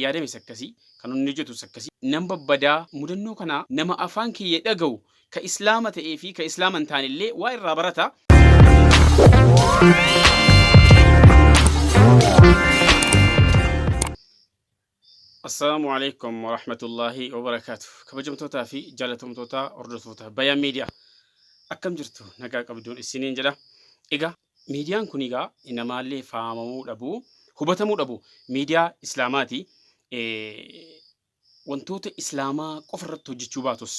yaadame sakkasi kan inni hojjetu sakkasi nan babbadaa mudannoo kana nama afaan kiyya dhaga'u ka islaama ta'ee fi ka islaama hin taanillee waa irraa barata. Assalamu alaikum wa rahmatullahi wa barakatuh. Kabajamtoota fi jaalatamtoota hordoftoota Bayaan Miidiyaa. Akkam jirtu nagaa qabduun isiniin jedha. Egaa miidiyaan kun egaa namaallee fahamamuu dhabu, hubatamuu dhabu miidiyaa Islaamaati. Wantoota Islaamaa qofa irratti hojjechuu baatus.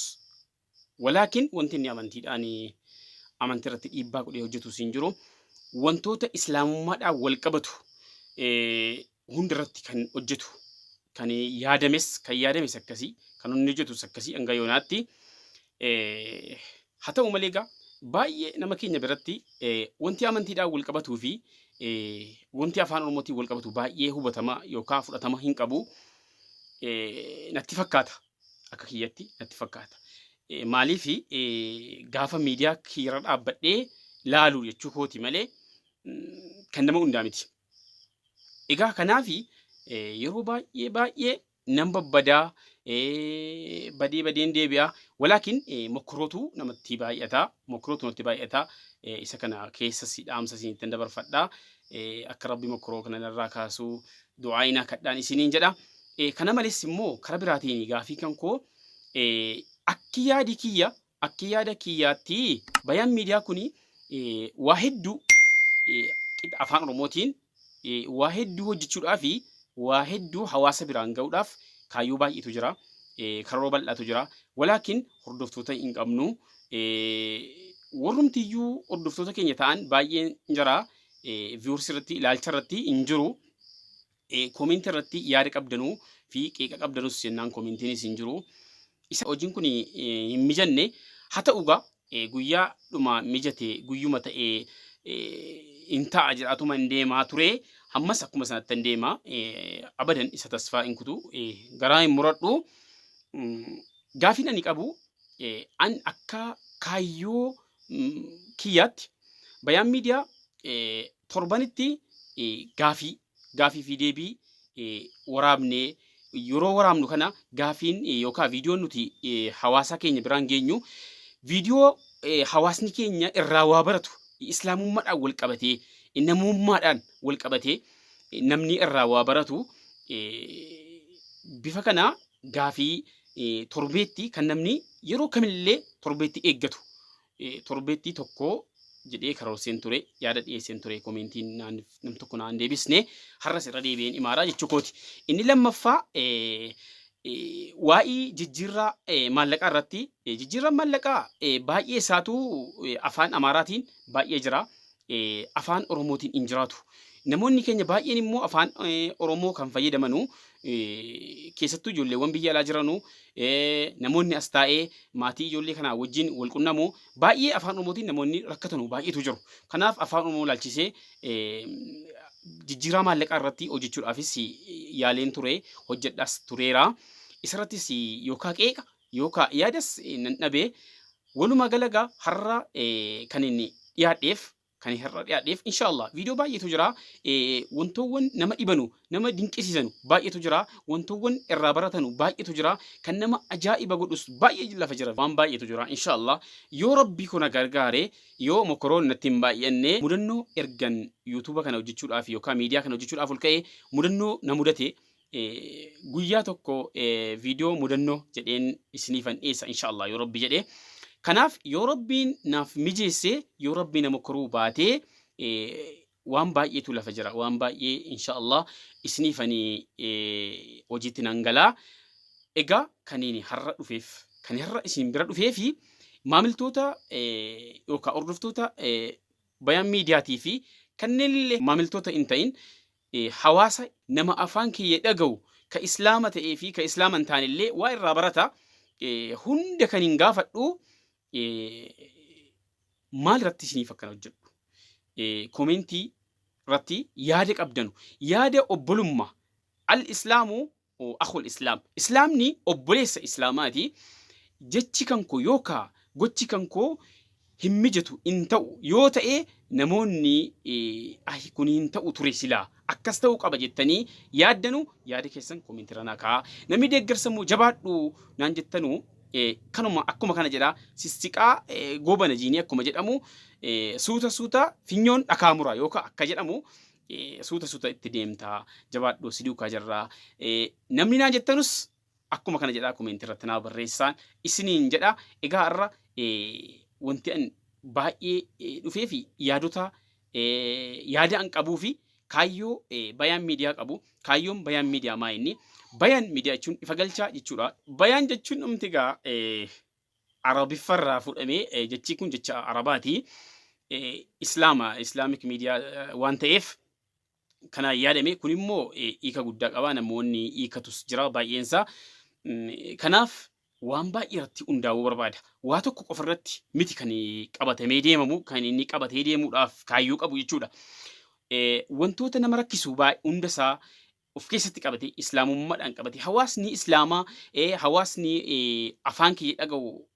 Walaakin wanti inni amantiidhaan amantii irratti dhiibbaa godhee hojjetu siin jiru. Wantoota Islaamummaadhaan wal qabatu hunda irratti kan hojjetu. Kan yaadames akkasii kan inni hojjetu akkasii hanga yoonaatti haa ta'u malee egaa baay'ee nama keenya biratti wanti amantiidhaan wal qabatuu fi wanti afaan Oromootiin wal qabatu baay'ee hubatama yookaan fudhatama hin qabu natti fakkaata akka kiyyatti natti fakkaata. Maaliif gaafa miidiyaa kiyyarra dhaabbadhee laalu jechuu kooti malee kan nama hundaa miti. Egaa kanaafi yeroo baay'ee nan babbadaa badeen deebi'a. Walaakin mokrootu namatti baay'ata. Isa kana keessa dhaamsa isinitti dabarfadha. Akka rabbi mokroo kana irraa kaasuu du'aayina kadhaan isiniin jedha. Kana malees immoo karaa biraatiin gaafii kan koo akki yaada kiyyaatti Bayaan Miidiyaa kuni waa hedduu afaan Oromootiin waa hedduu hojjechuudhaaf waa hedduu hawaasa biraan ga'uudhaaf kaayyoo baay'eetu jira. Karoora bal'aatu jira. Walaakin hordoftoota hin qabnu. Warrumtiyyuu hordoftoota keenya ta'an baay'een jira. Viiwursii irratti ilaalcha irratti hin jiru. Koomentii irratti yaada qabdanuu fi qeeqa qabdanuus jennaan koomentiin hin jiru. Isa hojiin kun hin mijanne haa ta'ugaa guyyaa dhuma mijate guyyuma ta'ee hin ta'a jedhatuma hin deemaa ture. Ammas akkuma sanatti hin deema abadan isa tasfaa hin kutu garaa hin muradhu. Gaafiin ani qabu an akka kaayyoo kiyyaatti Bayaan Miidiyaa torbanitti gaafii fi deebii waraabnee yeroo waraabnu kana gaafiin yookaan viidiyoon nuti hawaasa keenya biraan geenyu viidiyoo hawaasni keenya irraa waa baratu islaamummaadhaan wal qabatee namummaadhaan wal qabatee namni irraa waa baratu bifa kana gaafii torbeetti kan namni yeroo kamillee torbeetti eeggatu torbeetti tokko jedhee karoorseen ture yaada dhiyeesseen ture koomentiin nam tokko naan deebisne har'as irra deebi'een imaaraa jechuu kooti. Inni lammaffaa waa'ee jijjiirraa maallaqaa irratti jijjiirraa maallaqaa baay'ee isaatu afaan Amaaraatiin baay'ee jira. Afaan Oromootiin hin jiraatu. Namoonni keenya baay'een immoo afaan Oromoo kan fayyadamanu keessattuu ijoolleewwan biyya alaa jiranu namoonni as taa'ee maatii ijoollee kanaa wajjin wal qunnamu baay'ee afaan Oromootiin namoonni rakkatanu baay'eetu jiru. Kanaaf afaan Oromoo laalchisee jijjiirraa maallaqaa irratti hojjechuudhaafis yaaleen ture hojjedhaas tureera. Isarrattis yookaan qeeqa yookaan yaadas nan dhabee walumaa galagaa har'a kan inni dhiyaadheef inshallah viidiyoo baay'eetu jira. Wantoowwan nama dhibanu nama dinqisiisanu baay'eetu jira. Wantoowwan irraa baratanu baay'eetu jira. Kan nama ajaa'iba godhus baay'ee lafa jira. Waan baay'eetu jira inshallah. Yoo rabbi kuna gargaare yoo mokoroon natti hin baay'anne mudannoo ergan yuutuuba kana hojjechuudhaaf yookaan miidiyaa kana hojjechuudhaaf ol ka'ee mudannoo na mudate guyyaa tokko viidiyoo mudannoo jedheen isiniifan dhiyeessa inshallah yoo rabbi jedhee. Kanaaf yoo rabbiin naaf mijeesse yoo rabbiin nama koruu baatee waan baay'eetu lafa jira. Waan baay'ee inshallah isiniifanii hojiitti nan galaa. Egaa kaniin har'a isin bira dhufee fi maamiltoota yookaan hordoftoota Bayaan Miidiyaatii fi kanneen illee maamiltoota hin ta'in hawaasa nama afaan kiyya dhaga'u ka islaama ta'ee fi ka islaama hin taanillee waa irraa barata hunda kan hin gaafadhu. Maal irratti isiniif akkana hojjedhu? Koomentii irratti yaada qabdanu yaada obbolummaa al-islaamu akhul islaam islaamni obboleessa islaamaati jechi kan koo yookaan gochi kan koo hin mijatu hin ta'u yoo ta'e namoonni ay kuniin ta'u ture silaa akkas ta'uu qaba jettanii yaaddanu yaada keessan komentirra naa kaa'aa. Namni deeggarsa immoo jabaadhu naan jettanu kanuma akkuma kana jedha sissiqaa goobana jiinii akkuma jedhamu suuta finyoon dhakaa mura yookaan akka jedhamu suuta itti deemtaa jabaadhu si duukaa jirraa. Namni naan jettanus akkuma kana jedha komentirratti naa barreessaan isiniin jedha. Egaa irra wanti an baay'ee dhufee fi yaadota yaada an qabuu fi kaayyoo bayaan miidiyaa qabu. Kaayyoon bayaan miidiyaa maa inni? Bayaan miidiyaa jechuun ifa galchaa jechuudha. Bayaan jechuun dhumti egaa Arabiffarraa fudhamee jechi kun jecha Arabaati. Islaamic miidiyaa waan ta'eef kana yaadame kun immoo hiika guddaa qaba. Namoonni hiikatus jira baay'eensaa. Kanaaf waan baay'ee irratti hundaa'uu barbaada. Waa tokko qofa irratti miti kan qabatamee deemamu, kan inni qabatee deemuudhaaf kaayyoo qabu jechuudha. Wantoota nama rakkisu hundasaa of keessatti qabate islaamummaadhaan qabate hawaasni islaamaa hawaasni afaan kiyya dhaga'u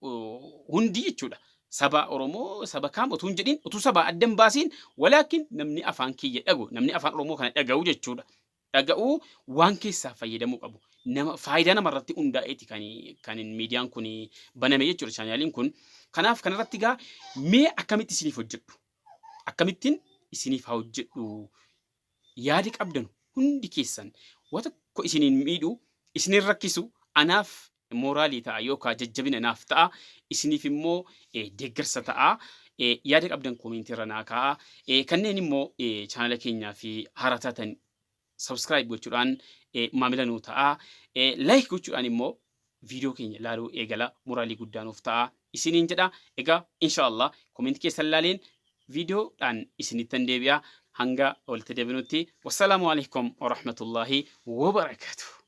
hundi jechuudha. Saba Oromoo saba kaam utuu hin jedhin utuu saba addan baasiin walaakin namni afaan kiyya dhaga'u namni afaan Oromoo kana dhaga'u jechuudha. Dhaga'uu waan keessaa fayyadamuu qabu. Faayidaa namarratti hundaa'eeti kan miidiyaan kun baname jechuudha chaanaaliin kun. Kanaaf kanarratti egaa mee akkamitti isiniif hojjedhu? Akkamittiin isiniif haa hojjedhu? Yaadi qabdanu hundi keessan waan tokko isiniin miidhu isiniin rakkisu anaaf mooraalii ta'a yookaan jajjabina naaf ta'a. Isiniif immoo deeggarsa ta'a. Yaada qabdan komentirra naa kaa'aa. Kanneen immoo chaanaala keenyaa fi haaraa taatan subscribe gochuudhaan maamila nuu ta'a. Like gochuudhaan immoo viidiyoo keenya ilaaluu eegala mooraalii guddaa nuuf ta'a. Isiniin jedha. Egaa inshaallah komentii keessan ilaaleen viidiyoodhaan isinittan deebi'a. Hanga walitti deebinutti. Wassalaamu alaikum wa rahmatullahi wa barakatuh.